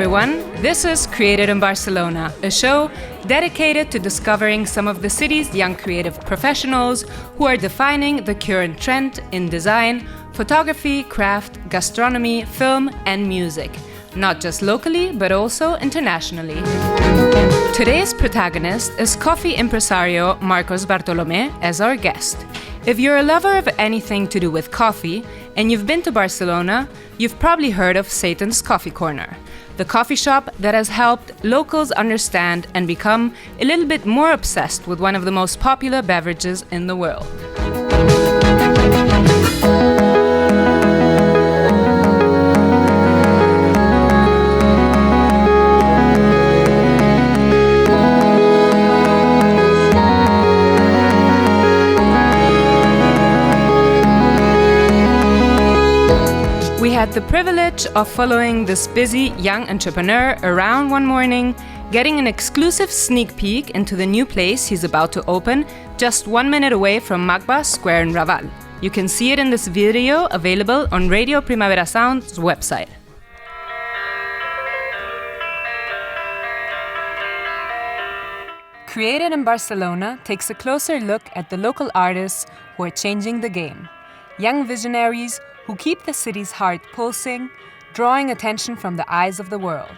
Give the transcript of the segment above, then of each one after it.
everyone. This is Created in Barcelona, a show dedicated to discovering some of the city's young creative professionals who are defining the current trend in design, photography, craft, gastronomy, film, and music, not just locally, but also internationally. Today's protagonist is coffee impresario Marcos Bartolomé as our guest. If you're a lover of anything to do with coffee, and you've been to Barcelona, you've probably heard of Satan's Coffee Corner, the coffee shop that has helped locals understand and become a little bit more obsessed with one of the most popular beverages in the world. We had the privilege of following this busy young entrepreneur around one morning, getting an exclusive sneak peek into the new place he's about to open just 1 minute away from Magba Square in Raval. You can see it in this video available on Radio Primavera Sound's website. Created in Barcelona takes a closer look at the local artists who are changing the game. Young visionaries who keep the city's heart pulsing, drawing attention from the eyes of the world.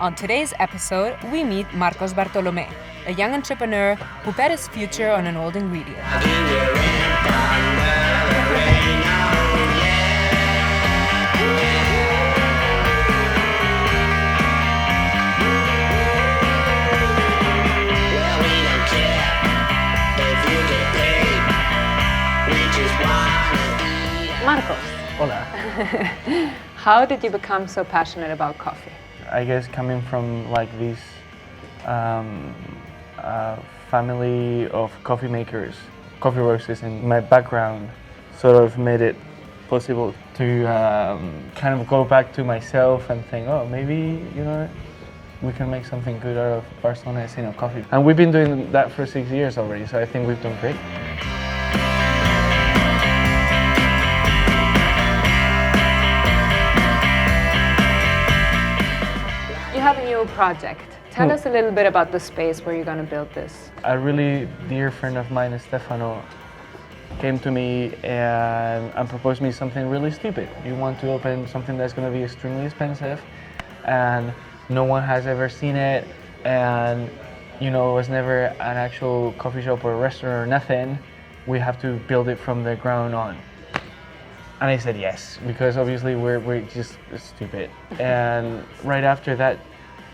On today's episode, we meet Marcos Bartolomé, a young entrepreneur who bet his future on an old ingredient. Marcos. Hola. How did you become so passionate about coffee? I guess coming from like this family of coffee makers, coffee roasters, and my background sort of made it possible to kind of go back to myself and think, oh, maybe, we can make something good out of Barcelona scene of coffee. And we've been doing that for 6 years already, so I think we've done great. You have a new project. Tell us a little bit about the space where you're going to build this. A really dear friend of mine, Stefano, came to me and proposed me something really stupid. You want to open something that's going to be extremely expensive, and no one has ever seen it, and it was never an actual coffee shop or a restaurant or nothing. We have to build it from the ground on. And I said yes, because obviously we're just stupid. And right after that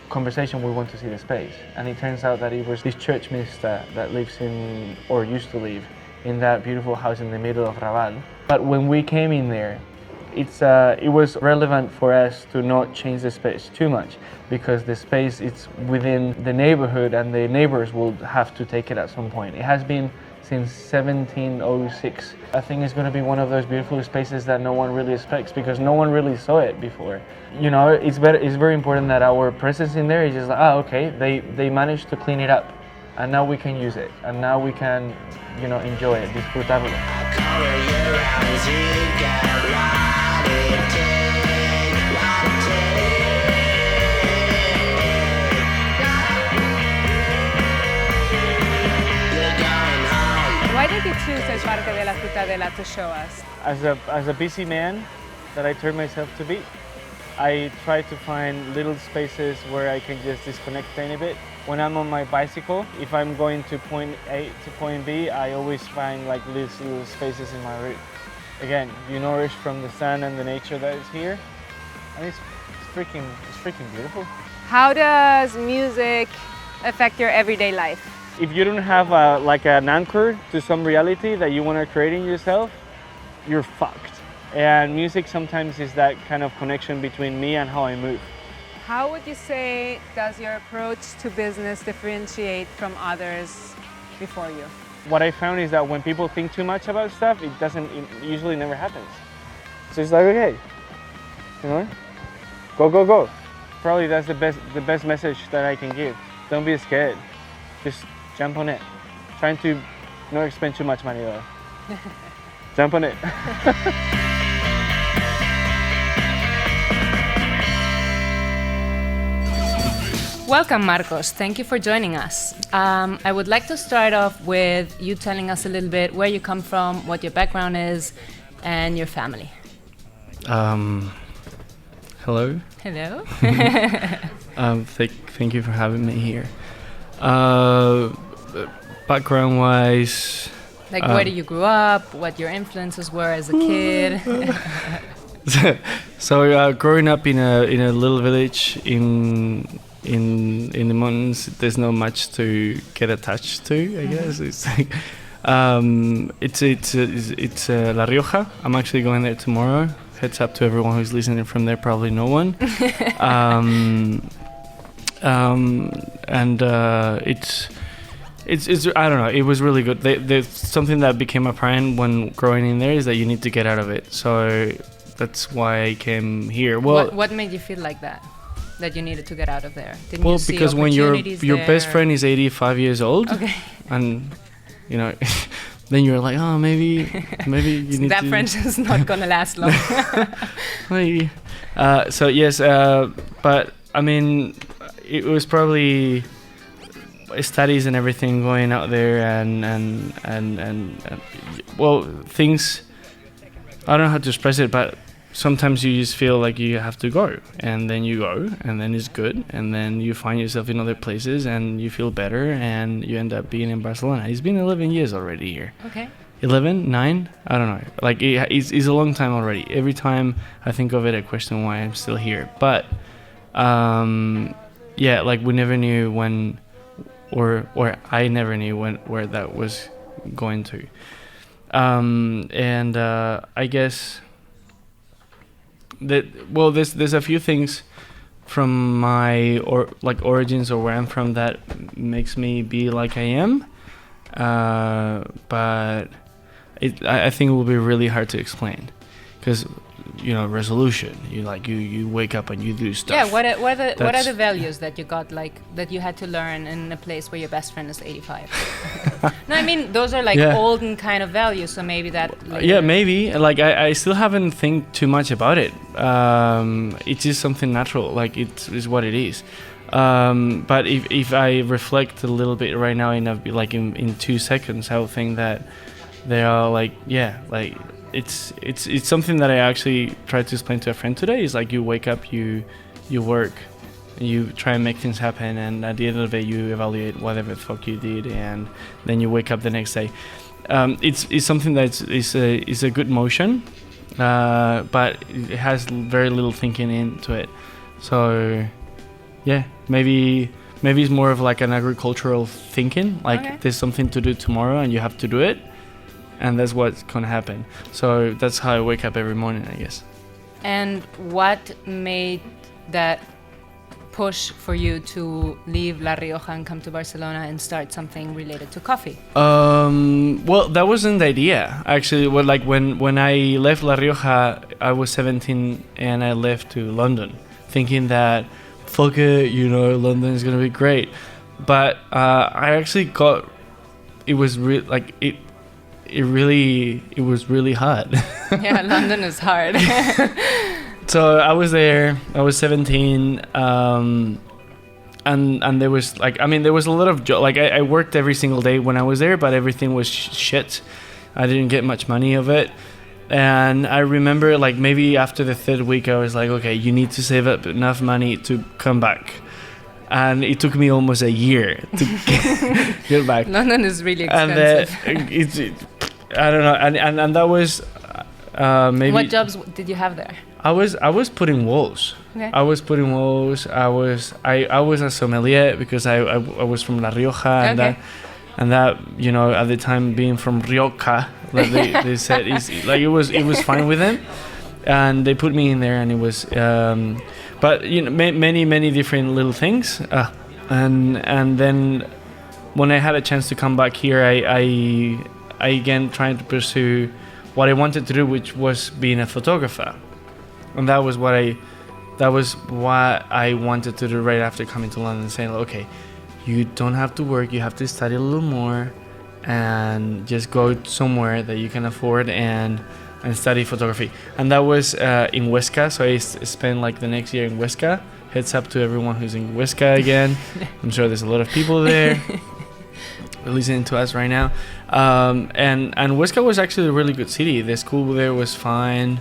conversation, we went to see the space. And it turns out that it was this church minister that lives in, or used to live, in that beautiful house in the middle of Raval. But when we came in there, it was relevant for us to not change the space too much, because the space is within the neighborhood and the neighbors will have to take it at some point. It has been since 1706. I think it's going to be one of those beautiful spaces that no one really expects, because no one really saw it before. It's very important that our presence in there is just like, okay, they managed to clean it up, and now we can use it, and now we can, enjoy it, disfrutarlo. Why did you choose El Parque de la Ciutadela to show us? As a busy man that I turn myself to be, I try to find little spaces where I can just disconnect a tiny bit. When I'm on my bicycle, if I'm going to point A to point B, I always find like these little spaces in my route. Again, you nourish from the sun and the nature that is here, and it's freaking beautiful. How does music affect your everyday life? If you don't have like an anchor to some reality that you want to create in yourself, you're fucked. And music sometimes is that kind of connection between me and how I move. How would you say does your approach to business differentiate from others before you? What I found is that when people think too much about stuff, it usually never happens. So it's like, okay, go. Probably that's the best message that I can give. Don't be scared. Just jump on it. Trying to not spend too much money though. Jump on it. Welcome, Marcos. Thank you for joining us. I would like to start off with you telling us a little bit where you come from, what your background is, and your family. Hello. Hello. Thank you for having me here. Background-wise, Like, where did you grow up? What your influences were as a kid? so growing up in a little village in the mountains, there's not much to get attached to. I guess it's like it's La Rioja. I'm actually going there tomorrow. Heads up to everyone who's listening from there. Probably no one. It's I don't know. It was really good. There's something that became apparent when growing in there is that you need to get out of it. So that's why I came here. Well, what made you feel like that? That you needed to get out of there? Didn't well, you see because when your there? best friend is 85 years old, okay, and you know, then you're like, oh, maybe you need that to. friendship is not gonna last long. Maybe. So yes, but I mean, it was probably studies and everything going out there, and well, things. I don't know how to express it, but sometimes you just feel like you have to go, and then you go, and then it's good, and then you find yourself in other places, and you feel better, and you end up being in Barcelona. It's been 11 years already here. Okay. 11, 9? I don't know. Like, it's a long time already. Every time I think of it, I question why I'm still here. But, yeah, like, we never knew when, or I never knew where that was going to. I guess that, well, there's a few things from my origins or where I'm from that makes me be like I am, but I think it will be really hard to explain, because resolution, you wake up and you do stuff. Yeah, what are the values that you got, like, that you had to learn in a place where your best friend is 85? No, I mean, those are like olden kind of values, so maybe that later. Yeah, maybe, like, I still haven't think too much about it. It's just something natural, like, it is what it is. But if I reflect a little bit right now, in 2 seconds, I would think that they are like, like, it's something that I actually tried to explain to a friend today. Is like, you wake up, you work, you try and make things happen, and at the end of the day you evaluate whatever the fuck you did, and then you wake up the next day. It's something that is a good motion, but it has very little thinking into it. So yeah, maybe it's more of like an agricultural thinking, like, there's something to do tomorrow and you have to do it. And that's what's gonna happen. So that's how I wake up every morning, I guess. And what made that push for you to leave La Rioja and come to Barcelona and start something related to coffee? Well, that wasn't the idea. Actually, when I left La Rioja, I was 17 and I left to London, thinking that, fuck it, London is gonna be great. But I actually got, it was it was really hard. Yeah, London is hard. So I was there, I was 17, and there was there was a lot of I worked every single day when I was there, but everything was shit. I didn't get much money of it. And I remember, maybe after the third week, I was like, okay, you need to save up enough money to come back. And it took me almost a year to get back. London is really expensive. And I don't know, and that was maybe. What jobs did you have there? I was putting walls. Okay. I was putting walls. I was a sommelier because I was from La Rioja, and that at the time, being from Rioja, they said it was fine with them, and they put me in there, and it was but many different little things, and then when I had a chance to come back here, I again trying to pursue what I wanted to do, which was being a photographer, and that was what I wanted to do right after coming to London, saying, okay, you don't have to work, you have to study a little more, and just go somewhere that you can afford and study photography. And that was in Huesca, so I spent like the next year in Huesca. Heads up to everyone who's in Huesca again. I'm sure there's a lot of people there listening to us right now. And Huesca was actually a really good city. The school there was fine.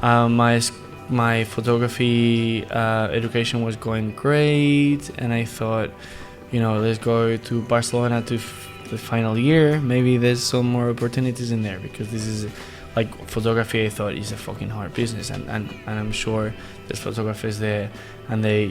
My photography education was going great, and I thought, let's go to Barcelona to the final year. Maybe there's some more opportunities in there, because this is like photography. I thought is a fucking hard business, and I'm sure there's photographers there, and they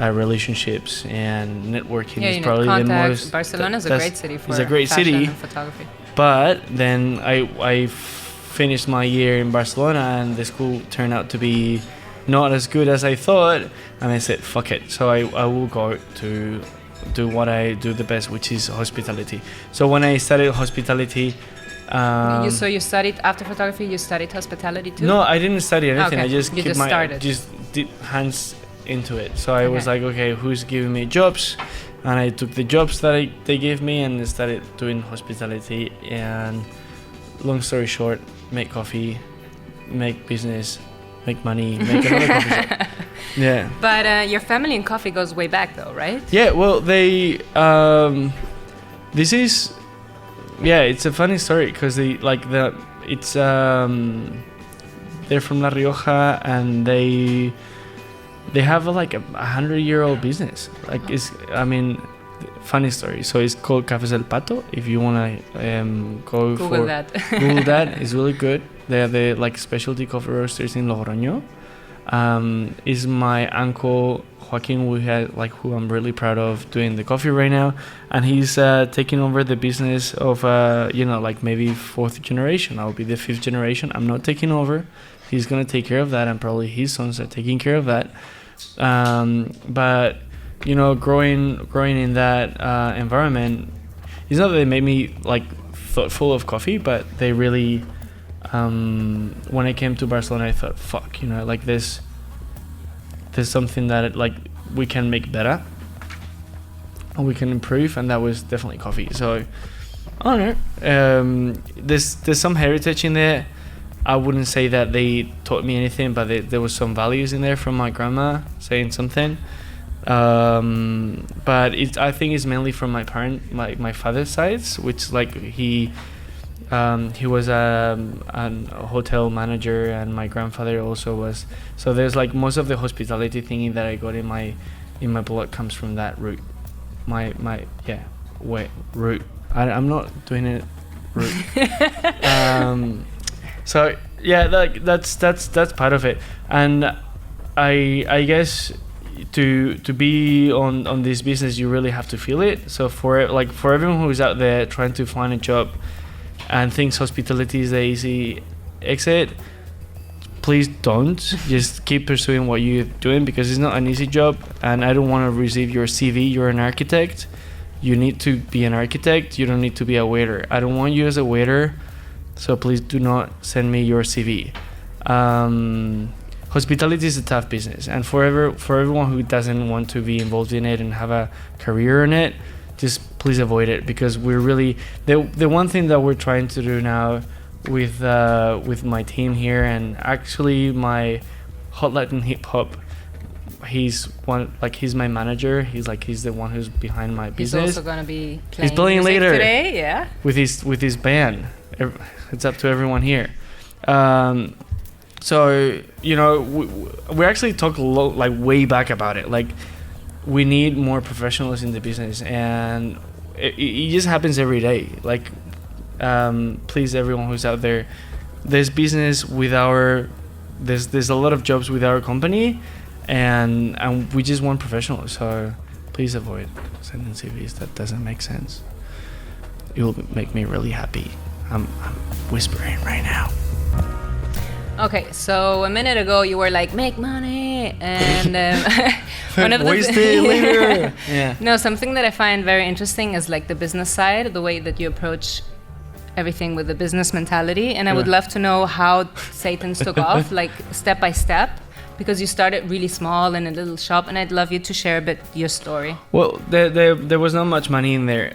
relationships and networking is probably the most. Barcelona's a great city for it's a great fashion city and photography. But then I finished my year in Barcelona, and the school turned out to be not as good as I thought, and I said fuck it. So I will go to do what I do the best, which is hospitality. So when I studied hospitality, so you studied after photography, you studied hospitality too? No, I didn't study anything. Okay. I just did hands into it. So I was like, okay, who's giving me jobs? And I took the jobs that they gave me and started doing hospitality. And long story short, make coffee, make business, make money, make another coffee shop. Yeah. But your family and coffee goes way back though, right? Yeah, well, they it's a funny story, because they're from La Rioja, and they have like a 100-year-old business. Funny story. So it's called Cafés El Pato. If you wanna go Google that. Google that. It's really good. They are the specialty coffee roasters in Logroño. Is my uncle Joaquin, who I'm really proud of, doing the coffee right now, and he's taking over the business of maybe fourth generation. I'll be the fifth generation. I'm not taking over. He's gonna take care of that, and probably his sons are taking care of that. But growing in that environment, it's not that they made me thoughtful of coffee, but they really. When I came to Barcelona, I thought, fuck, there's something that we can make better, and we can improve, and that was definitely coffee. So I don't know. There's some heritage in there. I wouldn't say that they taught me anything, but there was some values in there from my grandma saying something. But I think it's mainly from my father's sides, which he was a hotel manager, and my grandfather also was. So there's most of the hospitality thingy that I got in my blood comes from that root. Root. I'm not doing it root. So yeah, that's part of it, and I guess to be on this business, you really have to feel it. So for everyone who's out there trying to find a job and thinks hospitality is the easy exit, please don't. Just keep pursuing what you're doing, because it's not an easy job, and I don't want to receive your CV. You're an architect. You need to be an architect. You don't need to be a waiter. I don't want you as a waiter, so please do not send me your CV. Hospitality is a tough business, and for everyone who doesn't want to be involved in it and have a career in it, just please avoid it, because we're really the one thing that we're trying to do now with my team here, and actually my Hot Latin Hip Hop, he's my manager. He's the one who's behind my business. He's also gonna be playing, he's playing later today, yeah, with his band. It's up to everyone here. So we actually talk way back about it. We need more professionals in the business, and it just happens every day. Please, everyone who's out there, there's business with there's a lot of jobs with our company, and we just want professionals. So please avoid sending CVs. That doesn't make sense. It will make me really happy. I'm whispering right now. Okay, so a minute ago you were like, make money, and one of the waste it later. Yeah. No, something that I find very interesting is the business side, the way that you approach everything with the business mentality, and I would love to know how Satan's took off, step by step, because you started really small in a little shop, and I'd love you to share a bit your story. Well, there was not much money in there.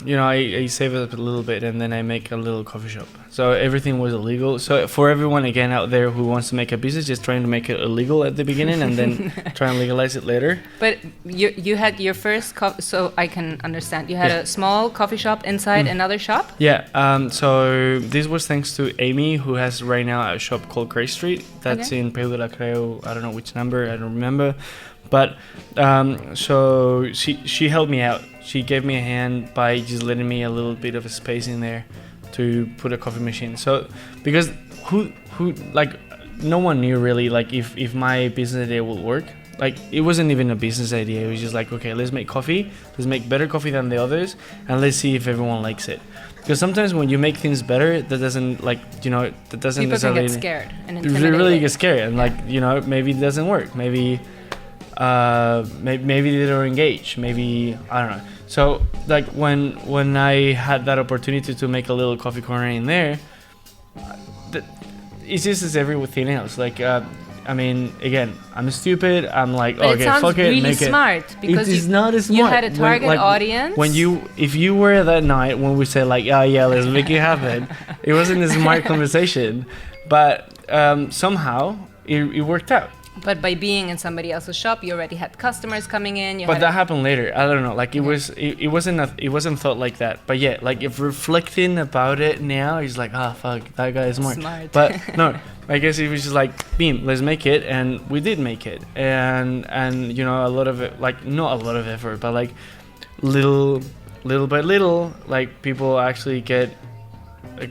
I save up a little bit and then I make a little coffee shop. So everything was illegal. So for everyone again out there who wants to make a business, just trying to make it illegal at the beginning and then try and legalize it later. But you had your first so I can understand. You had a small coffee shop inside another shop? Yeah. So this was thanks to Amy, who has right now a shop called Gray Street. That's in Peu de la Creu. I don't know which number. I don't remember. But so she helped me out. She gave me a hand by just letting me a little bit of a space in there to put a coffee machine. So because who like no one knew really like if my business idea will work. Like it wasn't even a business idea. It was just like, okay, let's make coffee. Let's make better coffee than the others, and let's see if everyone likes it. Because sometimes when you make things better, that doesn't that doesn't people necessarily. People can get scared and they intimidated. really get scared and maybe it doesn't work. Maybe they don't engage. Maybe I don't know. So like when I had that opportunity to make a little coffee corner in there, it's just as everything else. Like I mean, again, I'm stupid. I'm like, but okay, fuck it, really make it. Smart because it is not as smart. You had a target audience. If you were that night when we said like, oh yeah, let's make it happen, it wasn't a smart conversation, but somehow it worked out. But by being in somebody else's shop, you already had customers coming in. But that happened later. I don't know. Like it wasn't thought like that. But yeah, like if reflecting about it now, it's like, fuck, that guy is smart. But no, I guess it was just like, beam, let's make it, and we did make it, and a lot of it, like not a lot of effort, but like little by little, like people actually get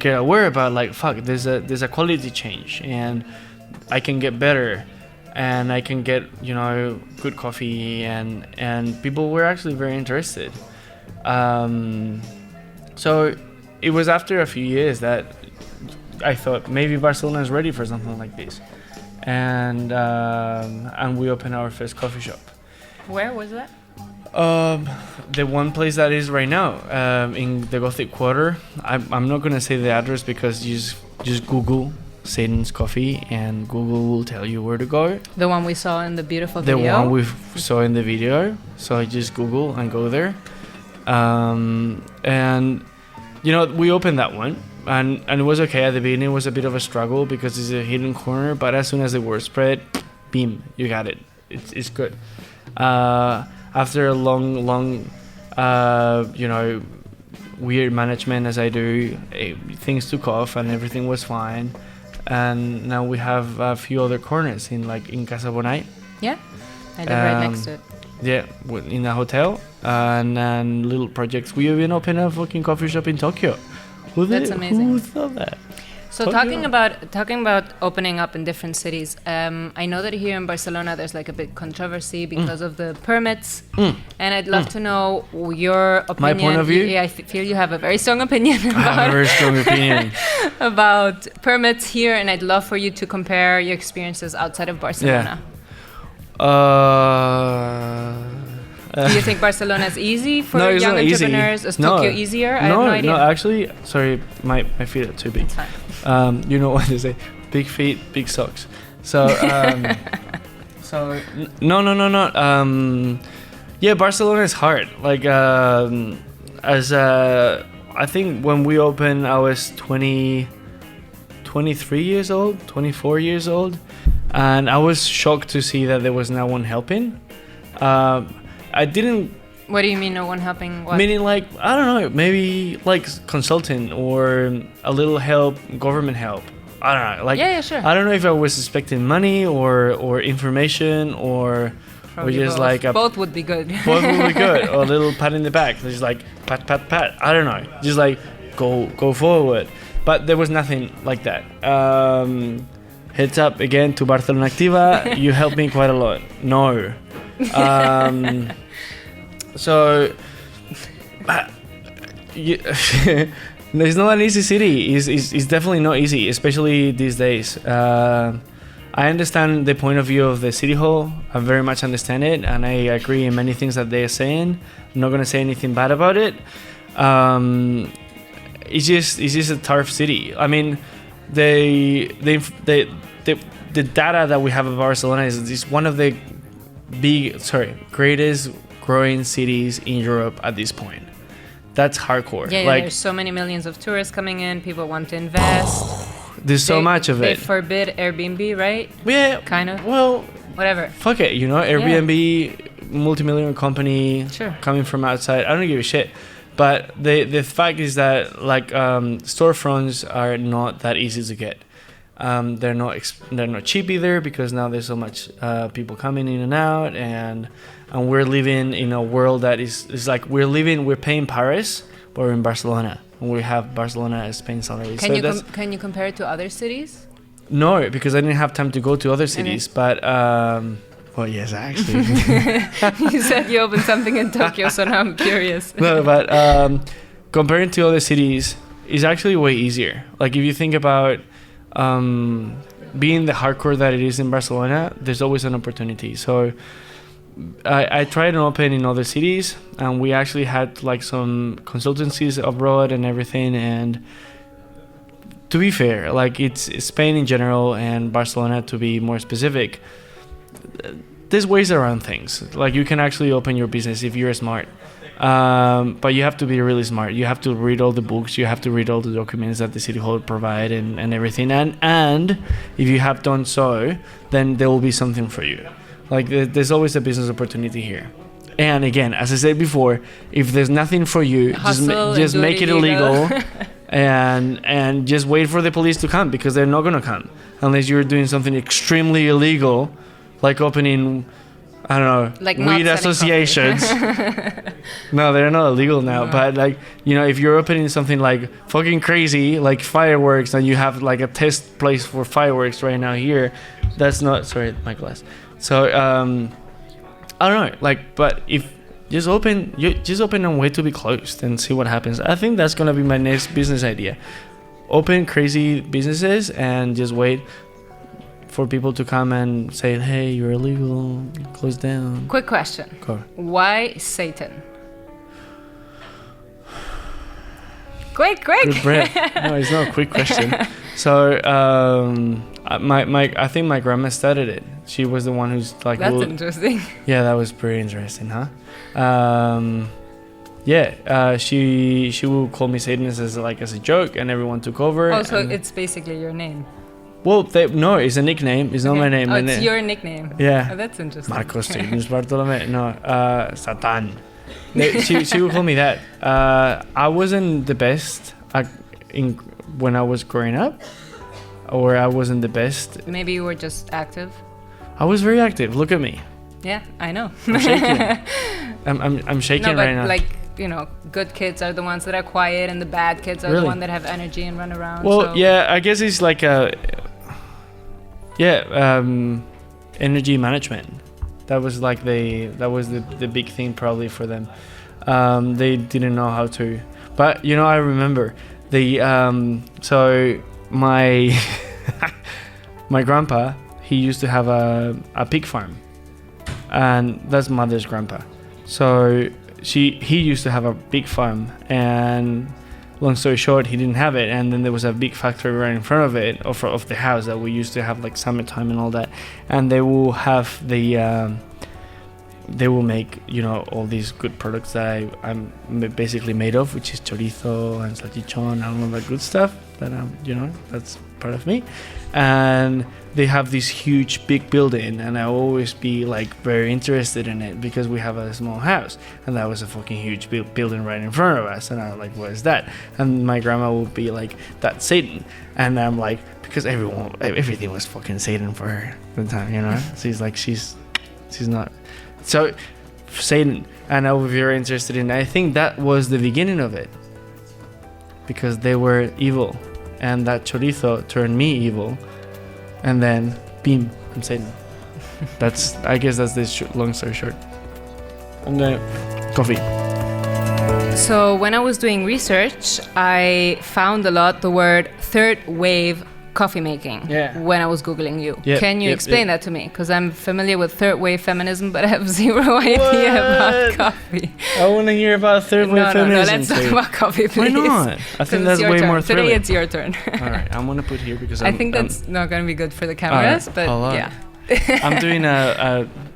aware about like, fuck, there's a quality change, and I can get better. And I can get, good coffee, and people were actually very interested. So it was after a few years that I thought maybe Barcelona is ready for something like this, and we opened our first coffee shop. Where was that? The one place that is right now, in the Gothic Quarter. I'm not gonna say the address because you just Google Satan's Coffee and Google will tell you where to go. The one we saw in the beautiful video? The one we saw in the video. So I just Google and go there. And, we opened that one. And it was okay at the beginning. It was a bit of a struggle because it's a hidden corner. But as soon as the word spread, beam, you got it. It's good. After a long, weird management as I do, things took off and everything was fine. And now we have a few other corners in Casa Bonai. Yeah, I live right next to it. Yeah, in a hotel and little projects. We even opened a fucking coffee shop in Tokyo. That's amazing. Who thought that? So talking about opening up in different cities, I know that here in Barcelona there's like a big controversy because of the permits, and I'd love to know your opinion. My point of view? I feel you have a very strong opinion I have a very strong opinion about permits here, and I'd love for you to compare your experiences outside of Barcelona. Do you think Barcelona is easy for young entrepreneurs? Is Tokyo easier? I have no idea. No, actually, sorry, my feet are too big. It's fine. You know what they say, big feet, big socks. So, no. Yeah, Barcelona is hard. Like, I think when we opened, I was 23 years old, 24 years old, and I was shocked to see that there was no one helping. I didn't. What do you mean no one helping? What? Meaning I don't know, maybe consulting or a little help, government help. I don't know. Yeah, sure. I don't know if I was expecting money or information or just both. Both would be good. Both would be good. Or a little pat in the back. Just pat. I don't know. Just go forward. But there was nothing like that. Heads up again to Barcelona Activa. You helped me quite a lot. No. So it's not an easy city. It's definitely not easy, especially these days. I understand the point of view of the city hall. I very much understand it, and I agree in many things that they're saying. I'm not going to say anything bad about it. It's just a tough city. I mean, the data that we have of Barcelona is one of the greatest growing cities in Europe at this point. that's hardcore. Yeah, like there's so many millions of tourists coming in. People want to invest. there's so much of They it. forbid Airbnb, right? Yeah, Kind of. well, Whatever. fuck it, Airbnb, multi-million company, Sure. coming from outside. I don't give a shit. But the fact is that like storefronts are not that easy to get. They're not cheap either, because now there's so much people coming in and out, and we're living in a world that is like we're paying Paris, but we're in Barcelona, and we have Barcelona as Spain salary. Can you compare it to other cities? No, because I didn't have time to go to other cities. But well, yes, actually. You said you opened something in Tokyo, so now I'm curious. No, but comparing to other cities is actually way easier. Like if you think about being the hardcore that it is in Barcelona, there's always an opportunity. So I tried and open in other cities, and we actually had like some consultancies abroad and everything. And to be fair, like it's Spain in general and Barcelona to be more specific, there's ways around things. Like you can actually open your business if you're smart. But you have to be really smart. You have to read all the books. You have to read all the documents that the city hall provide and everything. And if you have done so, then there will be something for you. Like there's always a business opportunity here. And again, as I said before, if there's nothing for you, just make it illegal. and just wait for the police to come, because they're not gonna come unless you're doing something extremely illegal, like opening, I don't know, like weed associations. No, they're not illegal now. No. But like, you know, if you're opening something like fucking crazy, like fireworks, and you have like a test place for fireworks right now here, that's not, sorry, my glass. So I don't know, like, but if just open and wait to be closed and see what happens. I think that's gonna be my next business idea. Open crazy businesses and just wait for people to come and say, hey, you're illegal, close down. Quick question. Go. Why Satan? Quick. Good breath. No, it's not a quick question. So I think my grandma started it. She was the one who's like... That's interesting. Yeah, that was pretty interesting, huh? She will call me Satanist as a joke, and everyone took over. Oh, so it's basically your name. Well, no, it's a nickname. It's not my name. Oh, it's your nickname. Yeah. Oh, that's interesting. Marcos Bartolomé. No, Satan. She would call me that. I wasn't the best when I was growing up, or I wasn't the best. Maybe you were just active. I was very active. Look at me. Yeah, I know. I'm shaking. I'm shaking right now. Like, you know, good kids are the ones that are quiet, and the bad kids are the ones that have energy and run around. Well, so. yeah, I guess it's like energy management. That was like the big thing probably for them. They didn't know how to. But you know, I remember so my my grandpa, he used to have a pig farm, and that's mother's grandpa. So he used to have a big farm, and long story short, he didn't have it, and then there was a big factory right in front of it, of the house that we used to have, like summertime and all that, and they will have they will make, you know, all these good products that I'm basically made of, which is chorizo and salchichon and all that good stuff that you know, that's part of me. And they have this huge big building, and I always be like very interested in it because we have a small house, and that was a fucking huge building right in front of us, and I'm like, what is that? And my grandma would be like, that's Satan. And I'm like, because everything was fucking Satan for her at the time, you know. She's like, she's not so Satan, and I was very interested in it. I think that was the beginning of it, because they were evil, and that chorizo turned me evil, and then beam, I'm Satan. I guess that's the long story short. And then coffee. So when I was doing research, I found a lot the word third wave coffee making when I was Googling you. Can you explain that to me? Because I'm familiar with third wave feminism, but I have zero idea about coffee. I want to hear about third wave feminism. No, let's talk about coffee, please. Why not? I think that's way more thrilling. Today it's your turn. All right, I'm going to put here because I think that's not going to be good for the cameras, but yeah. I'm doing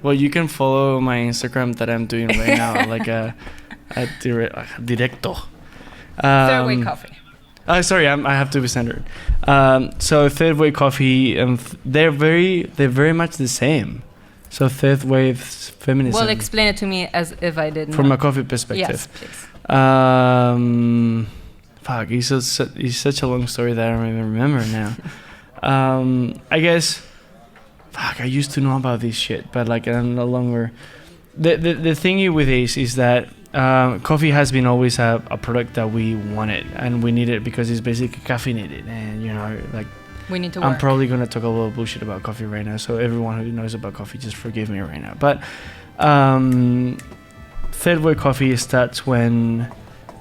well, you can follow my Instagram that I'm doing right now, like Directo. Third way coffee. Sorry, I have to be centered. So third wave coffee, they're very much the same. So third wave feminism. Well, explain it to me as if I didn't. From a coffee perspective. Yes, please. Fuck, it's such a long story that I don't even remember now. I guess, fuck, I used to know about this shit, but like I'm no longer. The thingy with this is that coffee has been always a product that we wanted and we needed because it's basically caffeinated, and you know, like we need to work. I'm probably gonna talk a little bullshit about coffee right now, so everyone who knows about coffee, just forgive me right now. But third wave coffee starts when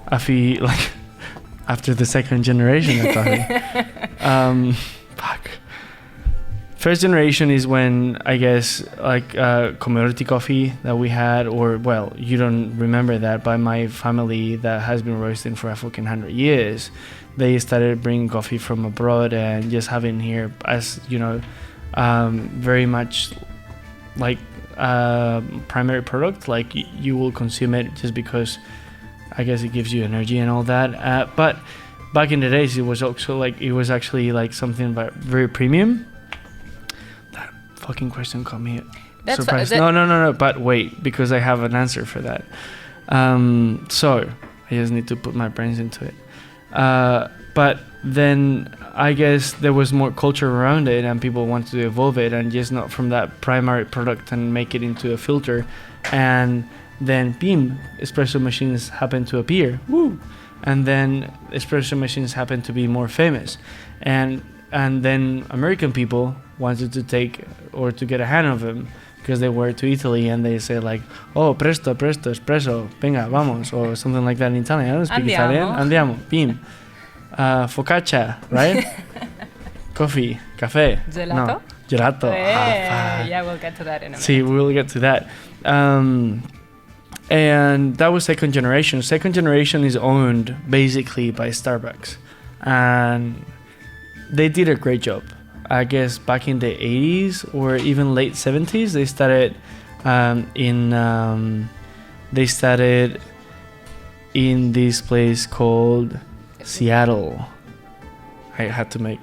I feel like after the second generation of coffee. Fuck. First generation is when I guess like commodity coffee that we had, or well, you don't remember that, but my family that has been roasting for a fucking 100 years, they started bringing coffee from abroad and just having here as, you know, very much like primary product. Like you will consume it just because I guess it gives you energy and all that. But back in the days, it was also like it was actually like something very premium. Fucking question caught me surprised. No, but wait, because I have an answer for that. So I just need to put my brains into it. But then I guess there was more culture around it and people wanted to evolve it and just not from that primary product and make it into a filter. And then beam espresso machines happened to appear. Woo! And then espresso machines happened to be more famous. And then American people wanted to take or to get a hand of them because they were to Italy and they say like, oh, presto, espresso, venga, vamos, or something like that in Italian. I don't speak Italian. Andiamo, bim. Focaccia, right? Coffee, cafe. Gelato? No, gelato. Yeah, we'll get to that in a minute. See, we'll get to that. And that was second generation. Second generation is owned basically by Starbucks. And they did a great job. I guess back in the 80s or even late 70s, they started in this place called Seattle. I had to make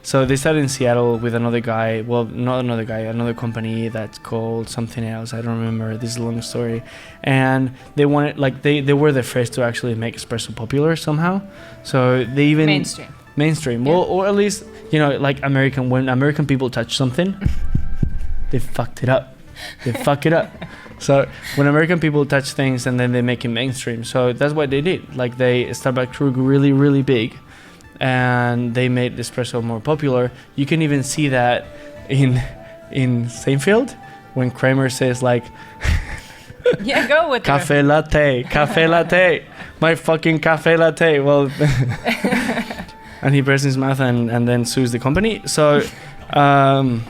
so they started in Seattle with another guy, well, not another guy, another company that's called something else, I don't remember, this is a long story. And they wanted, like, they were the first to actually make espresso popular somehow. So they even mainstream, yeah. Well, or at least, you know, like when American people touch something, they fucked it up. They fuck it up. So when American people touch things and then they make it mainstream, so that's what they did. Like Starbucks grew really, really big, and they made espresso more popular. You can even see that in Seinfeld when Kramer says like, yeah, go with cafe latte, my fucking cafe latte. Well, and he bursts his mouth and then sues the company. So that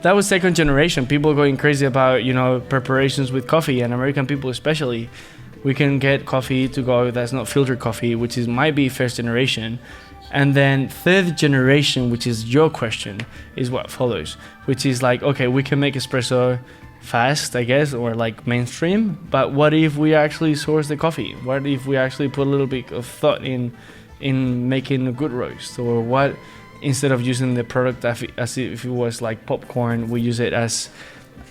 was second generation. People going crazy about, you know, preparations with coffee, and American people especially. We can get coffee to go that's not filtered coffee, which might be first generation. And then third generation, which is your question, is what follows, which is like, okay, we can make espresso fast, I guess, or like mainstream, but what if we actually source the coffee? What if we actually put a little bit of thought in making a good roast? Or what, instead of using the product as if it was like popcorn, we use it as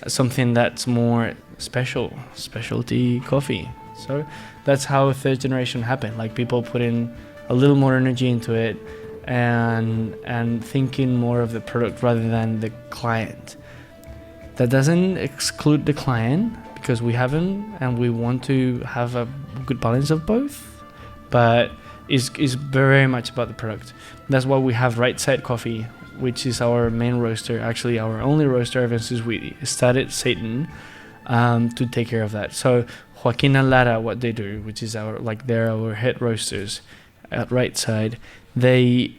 something that's more specialty coffee. So that's how third generation happened. Like people put in a little more energy into it and thinking more of the product rather than the client. That doesn't exclude the client, because we haven't, and we want to have a good balance of both, but it's very much about the product. That's why we have Right Side Coffee, which is our main roaster, actually our only roaster ever since we started Satan, to take care of that. So Joaquin and Lara, what they do, which is they're our head roasters at Right Side, they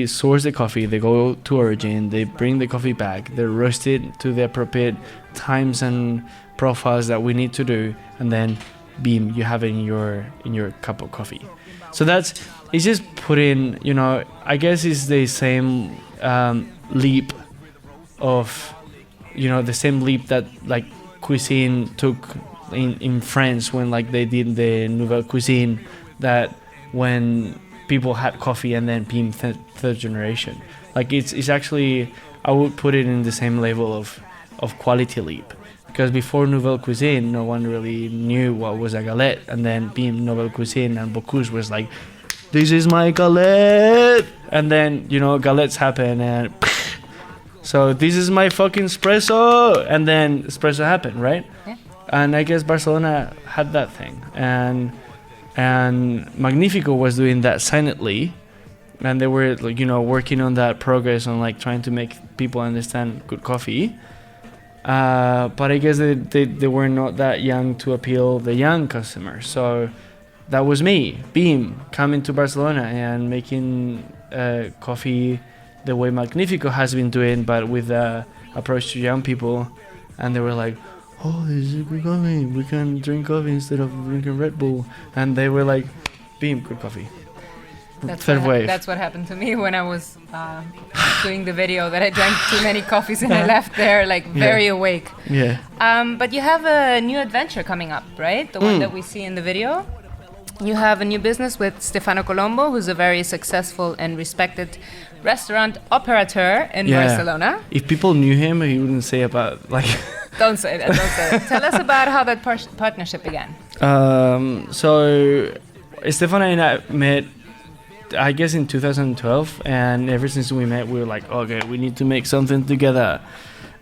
source the coffee, they go to origin, they bring the coffee back, they roast it to the appropriate times and profiles that we need to do, and then beam, you have it in your cup of coffee. So it's just put in, you know, I guess it's the same leap of, you know, the same leap that like cuisine took in France when like they did the nouvelle cuisine, that when people had coffee and then became third generation. Like it's actually, I would put it in the same level of quality leap, because before nouvelle cuisine no one really knew what was a galette, and then being nouvelle cuisine and Bocuse was like, this is my galette, and then galettes happen and so this is my fucking espresso, and then espresso happened, right? Yeah. And I guess Barcelona had that thing, and Magnifico was doing that silently, and they were like, working on that progress on like trying to make people understand good coffee. But I guess they were not that young to appeal the young customers. So that was me, Beam, coming to Barcelona and making coffee the way Magnifico has been doing, but with the approach to young people. And they were like, oh, this is good coffee. We can drink coffee instead of drinking Red Bull. And they were like, Beam, good coffee. Third wave. That's what happened to me when I was doing the video, that I drank too many coffees and I left there like very awake. Yeah. But you have a new adventure coming up, right? The one that we see in the video. You have a new business with Stefano Colombo, who's a very successful and respected restaurant operator in Barcelona. If people knew him, he wouldn't say about like... Don't say that. Tell us about how that partnership began. So Stefano and I met, I guess, in 2012, and ever since we met, we were like, okay, we need to make something together.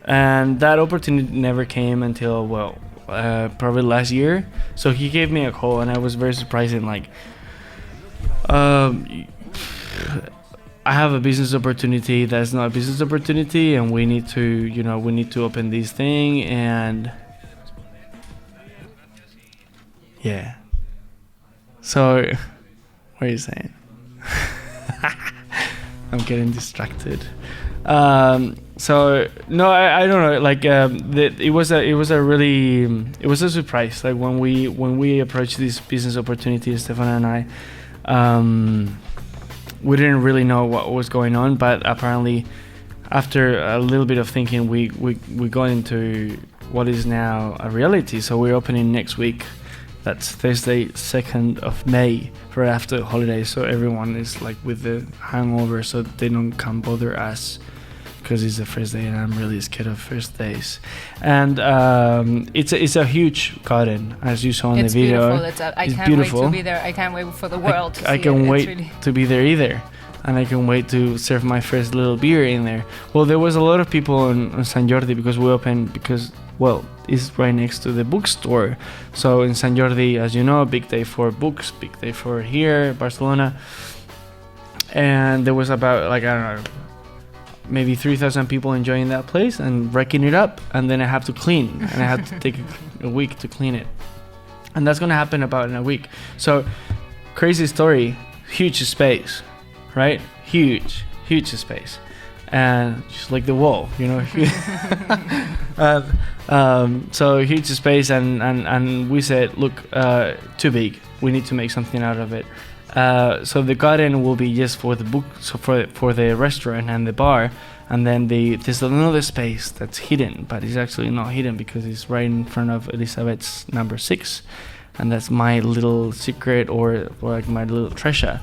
And that opportunity never came until, probably last year. So he gave me a call, and I was very surprised, and like, I have a business opportunity that's not a business opportunity, and we need to open this thing, and yeah. So, what are you saying? I'm getting distracted. So no, I don't know. Like it was a surprise. Like when we approached this business opportunity, Stefano and I, we didn't really know what was going on. But apparently, after a little bit of thinking, we got into what is now a reality. So we're opening next week. That's Thursday, 2nd of May, for after holidays. So everyone is like with the hangover, so they don't come bother us, because it's the first day and I'm really scared of first days. And it's a huge garden, as you saw in the video. I can't wait to be there. I can't wait for the world to see it. I can't wait to be there either. And I can wait to serve my first little beer in there. Well, there was a lot of people on San Jordi because we opened, it's right next to the bookstore. So in San Jordi, as you know, big day for books, big day for here, Barcelona. And there was about, I don't know, maybe 3,000 people enjoying that place and wrecking it up. And then I have to clean, and I have to take a week to clean it. And that's going to happen about in a week. So, crazy story, huge space, right? Huge space. And just like the wall, so huge space, and we said, look, too big, we need to make something out of it. So the garden will be just for the book, so for the restaurant and the bar, and then there's another space that's hidden, but it's actually not hidden because it's right in front of Elizabeth's number 6, and that's my little secret or like my little treasure,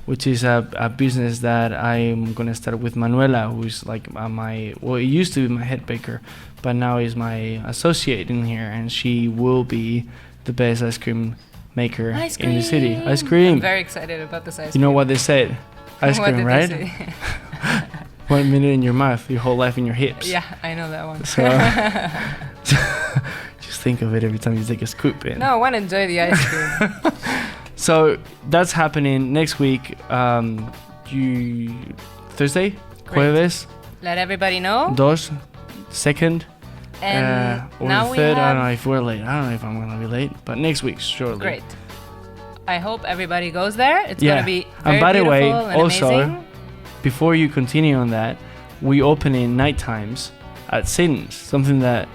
which is a business that I'm gonna start with Manuela, who's like it used to be my head baker, but now is my associate in here, and she will be the best ice cream maker in the city. Ice cream. I'm very excited about this ice cream. You know what they said? Ice cream, right? 1 minute in your mouth, your whole life in your hips. Yeah, I know that one. So just think of it every time you take a scoop in. No, I want to enjoy the ice cream. So that's happening next week. Thursday, Jueves. Let everybody know. 2nd. And or now 3rd. I don't know if we're late. I don't know if I'm going to be late, but next week, surely. Great. I hope everybody goes there. It's going to be very and by the way, and also, amazing. Before you continue on that, we open in night times at Satan's, something that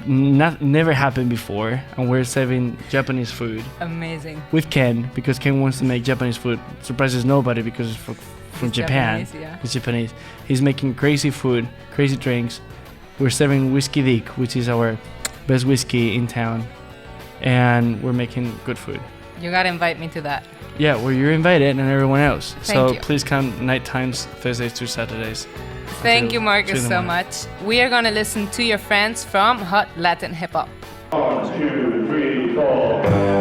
never happened before, and we're serving Japanese food. Amazing. With Ken, because Ken wants to make Japanese food. Surprises nobody because it's from Japan. Japanese, yeah. He's Japanese. He's making crazy food, crazy drinks. We're serving Whiskey Dick, which is our best whiskey in town, and we're making good food. You gotta invite me to that. Yeah, well, you're invited, and everyone else. Thank you. Please come night times, Thursdays to Saturdays. Thank you, Marcus, 2 in the so morning. much. We are gonna listen to your friends from Hot Latin Hip Hop. 1, 2, 3, 4.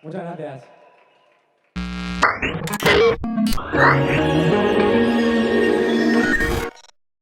Muchas gracias.